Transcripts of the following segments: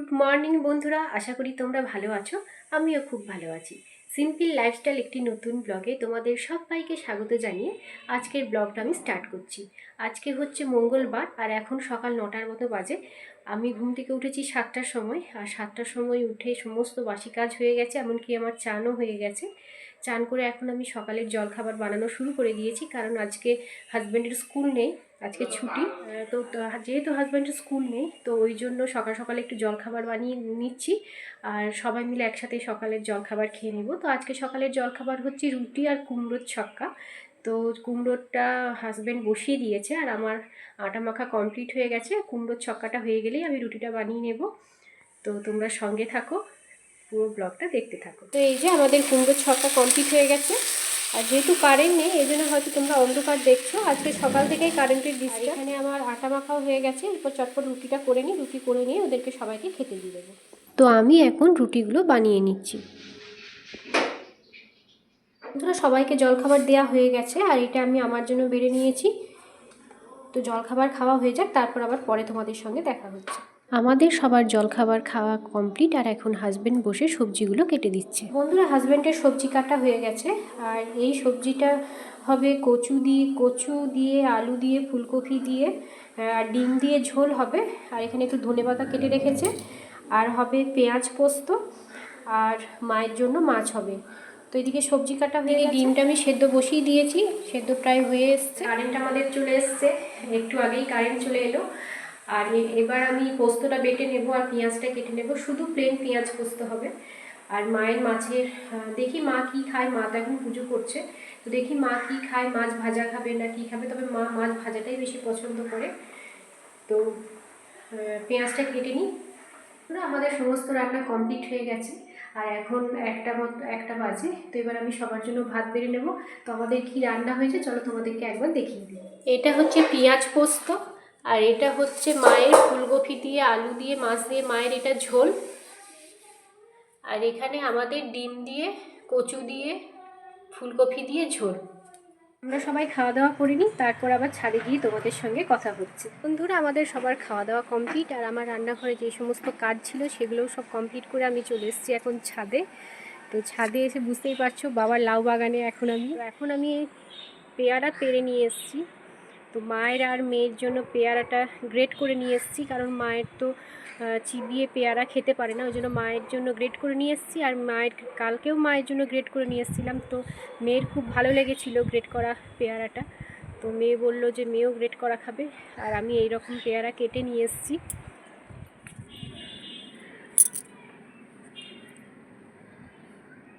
Good morning বন্ধুরা, আশা করি তোমরা ভালো আছো। আমিও খুব ভালো আছি। সিম্পল লাইফস্টাইল একটি নতুন ব্লগে তোমাদের সবাইকে স্বাগত জানিয়ে আজকের ব্লগটা আমি স্টার্ট করছি। আজকে হচ্ছে মঙ্গলবার আর এখন সকাল 9টার মতো বাজে। আমি ঘুম থেকে উঠেছি 7টার সময়, আর 7টার সময় উঠে সমস্ত বাসি কাজ হয়ে গেছে, এমনকি আমার চানও হয়ে গেছে। চান করে এখন আমি সকালের জলখাবার বানানো শুরু করে দিয়েছি, কারণ আজকে হাজব্যান্ডের স্কুল নেই, আজকে ছুটি। তো যেহেতু হাজব্যান্ডের স্কুল নেই, তো ওই জন্য সকাল সকালে একটু জলখাবার বানিয়ে নিচ্ছি, আর সবাই মিলে একসাথে সকালের জলখাবার খেয়ে নেব। তো আজকে সকালের জলখাবার হচ্ছে রুটি আর কুমড়োর ছক্কা। তো কুমড়োটা হাজব্যান্ড বসিয়ে দিয়েছে, আর আমার আটা মাখা কমপ্লিট হয়ে গেছে। কুমড়োর ছক্কাটা হয়ে গেলেই আমি রুটিটা বানিয়ে নেব। তো তোমরা সঙ্গে থাকো, পুরো ব্লগটা দেখতে থাকো। তো এই যে আমাদের কুমড়োর ছক্কা কমপ্লিট হয়ে গেছে। আর যেহেতু কারেন্ট নেই, এই জন্য হয়তো তোমরা অন্ধকার দেখছো। আজকে সকাল থেকেই কারেন্টের ডিস্টার্ব। এখানে আমার আটা মাখাও হয়ে গেছে, এরপর চটপট রুটিটা করে নিই। রুটি করে নিয়ে ওদেরকে সবাইকে খেতে দিয়ে দেবো। তো আমি এখন রুটিগুলো বানিয়ে নিচ্ছি। বন্ধুরা, সবাইকে জলখাবার দেওয়া হয়ে গেছে, আর এটা আমি আমার জন্য বেড়ে নিয়েছি। তো জলখাবার খাওয়া হয়ে যাক, তারপর আবার পরে তোমাদের সঙ্গে দেখা হচ্ছে। আমাদের সবার জলখাবার খাওয়া কমপ্লিট, আর এখন হাজব্যান্ড বসে সবজিগুলো কেটে দিচ্ছে। বন্ধুরা, হাজব্যান্ডের সবজি কাটা হয়ে গেছে, আর এই সবজিটা হবে কচু দিয়ে আলু দিয়ে ফুলকপি দিয়ে আর ডিম দিয়ে ঝোল হবে। আর এখানে একটু ধনেপাতা কেটে রেখেছে, আর হবে পেঁয়াজ পোস্ত, আর মায়ের জন্য মাছ হবে। তো এদিকে সবজি কাটা হয়ে গেছে, ডিমটা আমি সেদ্ধ বসিয়ে দিয়েছি, সেদ্ধ প্রায় হয়ে এসছে। কারেন্ট আমাদের চলে এসছে, একটু আগেই কারেন্ট চলে এলো। আর এবার আমি পোস্তটা বেটে নেব আর পেঁয়াজটা কেটে নেব, শুধু প্লেন পেঁয়াজ পোস্ত হবে। আর মায়ের মাছের দেখি মা কি খায়, মা তো এখন পুজো করছে, তো দেখি মা কি খায়, মাছ ভাজা খাবে না কি খাবে, তবে মা মাছ ভাজাটাই বেশি পছন্দ করে। তো পেঁয়াজটা কেটে নিই। আমাদের সমস্ত রান্না কমপ্লিট হয়ে গেছে, আর এখন একটা বাজে। তো এবার আমি সবার জন্য ভাত বেড়ে নেব। তো আমাদের কি রান্না হয়েছে চলো তোমাদেরকে একবার দেখিয়ে দিই। এটা হচ্ছে পেঁয়াজ পোস্ত, আর এটা হচ্ছে মায়ের ফুলকপি দিয়ে আলু দিয়ে মাছ দিয়ে মায়ের এটা ঝোল, আর এখানে আমাদের ডিম দিয়ে কচু দিয়ে ফুলকপি দিয়ে ঝোল। আমরা সবাই খাওয়া দাওয়া করিনি, তারপর আবার ছাদে গিয়ে তোমাদের সঙ্গে কথা হচ্ছে। বন্ধুরা, আমাদের সবার খাওয়া দাওয়া কমপ্লিট, আর আমার রান্নাঘরে যে সমস্ত কাজ ছিল সেগুলোও সব কমপ্লিট করে আমি চলে এসেছি এখন ছাদে। তো ছাদে এসে বুঝতেই পারছো বাবার লাউ বাগানে এখন আমি পেয়ারা পেরে নিয়ে এসেছি। তো মায়ের আর মেয়ের জন্য পেয়ারাটা গ্রেট করে নিয়ে এসেছি, কারণ মায়ের তো চিবিয়ে পেয়ারা খেতে পারে না, ওই জন্য মায়ের জন্য গ্রেট করে নিয়ে এসেছি। আর কালকেও মায়ের জন্য গ্রেট করে নিয়ে এসেছিলাম, তো মেয়ের খুব ভালো লেগেছিল গ্রেট করা পেয়ারাটা। তো মেয়ে বলল যে মেয়েও গ্রেট করা খাবে, আর আমি এই রকম পেয়ারা কেটে নিয়ে এসেছি।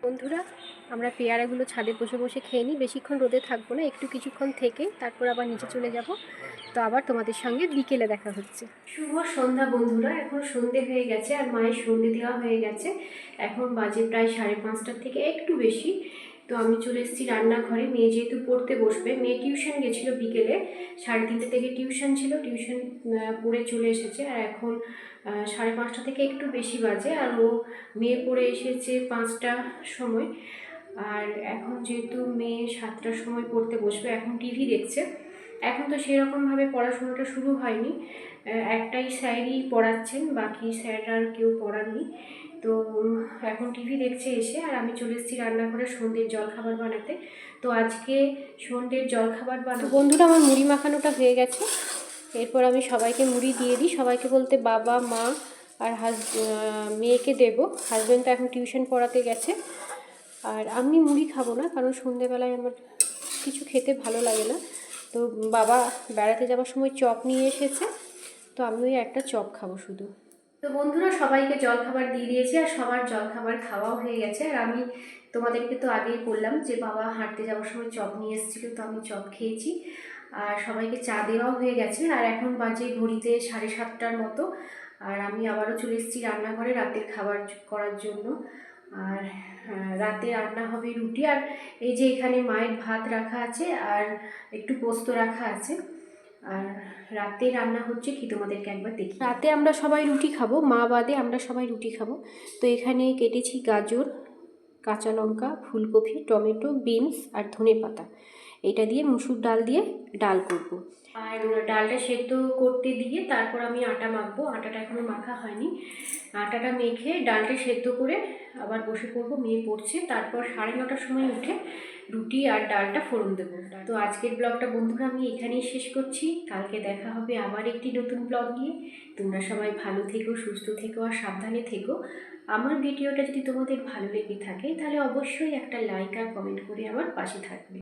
বন্ধুরা, আমরা পেয়ারাগুলো ছাদে বসে বসে খেয়ে নিই, বেশিক্ষণ রোদে থাকবো না, কিছুক্ষণ থেকে তারপর আবার নিচে চলে যাব। তো আবার তোমাদের সঙ্গে বিকেলে দেখা হচ্ছে। শুভ সন্ধ্যা বন্ধুরা, এখন সন্ধে হয়ে গেছে, আর মায়ের সন্ধে দেওয়া হয়ে গেছে। এখন বাজে প্রায় 5:30 থেকে একটু বেশি। তো আমি চলে এসেছি রান্নাঘরে। মেয়ে যেহেতু পড়তে বসবে, মেয়ে টিউশন গেছিলো বিকেলে, 3:30 থেকে টিউশন ছিল, টিউশন পড়ে চলে এসেছে। আর এখন 5:30 থেকে একটু বেশি বাজে, আর ও মেয়ে পড়ে এসেছে 5টার সময়। আর এখন যেহেতু মেয়ে 7টার সময় পড়তে বসবে, এখন টিভি দেখছে। এখন তো সেরকমভাবে পড়াশোনাটা শুরু হয়নি, একটাই স্যারই পড়াচ্ছেন, বাকি স্যার আর কেউ পড়াননি। তো এখন টিভি দেখছে এসে, আর আমি চলে এসেছি রান্নাঘরে সন্ধ্যের জলখাবার বানাতে। তো আজকে সন্ধ্যের জলখাবার বানাবো। বন্ধুরা, আমার মুড়ি মাখানোটা হয়ে গেছে, এরপর আমি সবাইকে মুড়ি দিয়ে দিই, সবাইকে বলতে বাবা মা আর মেয়েকে দেবো। হাজব্যান্ড তো এখন টিউশন পড়াতে গেছে, আর আমি মুড়ি খাবো না, কারণ সন্ধ্যেবেলায় আমার কিছু খেতে ভালো লাগে না। তো বাবা বেড়াতে যাওয়ার সময় চপ নিয়ে এসেছে, তো আমি ওই একটা চপ খাবো শুধু। তো বন্ধুরা, সবাইকে জলখাবার দিয়ে দিয়েছি, আর সবার জলখাবার খাওয়াও হয়ে গেছে। আর আমি তোমাদেরকে তো আগেই বললাম যে বাবা হাঁটতে যাওয়ার সময় চপ নিয়ে এসেছিলো, তো আমি চপ খেয়েছি, আর সবাইকে চা দেওয়াও হয়ে গেছে। আর এখন বাজে ঘড়িতে 7:30টার মতো, আর আমি আবারও চলে এসেছি রান্নাঘরে রাতের খাবার করার জন্য। আর রাতে রান্না হবে রুটি, আর এই যে এখানে মায়ের ভাত রাখা আছে, আর একটু পোস্ত রাখা আছে। আর রাতে রান্না হচ্ছে কি তোমাদেরকে একবার দেখি। রাতে আমরা সবাই রুটি খাবো, মা বাদে আমরা সবাই রুটি খাবো। তো এখানে কেটেছি গাজর, কাঁচা লঙ্কা, ফুলকপি, টমেটো, বিনস আর ধনেপাতা। এটা দিয়ে মুসুর ডাল দিয়ে ডাল করব। আর ডালটা সেদ্ধ করতে দিয়ে তারপর আমি আটা মাখবো। আটাটা এখনও মাখা হয়নি। আটাটা মেখে ডালটা সেদ্ধ করে আবার বসে পড়বো। মেয়ে পড়ছে, তারপর 9:30টার সময় উঠে রুটি আর ডালটা ফোড়ন দেবো। তো আজকের ব্লগটা বন্ধুরা আমি এখানেই শেষ করছি। কালকে দেখা হবে আবার একটি নতুন ব্লগ নিয়ে। তোমরা সবাই ভালো থেকো, সুস্থ থেকো আর সাবধানে থেকো। আমার ভিডিওটা যদি তোমাদের ভালো লেগে থাকে তাহলে অবশ্যই একটা লাইক আর কমেন্ট করে আমার পাশে থাকবে।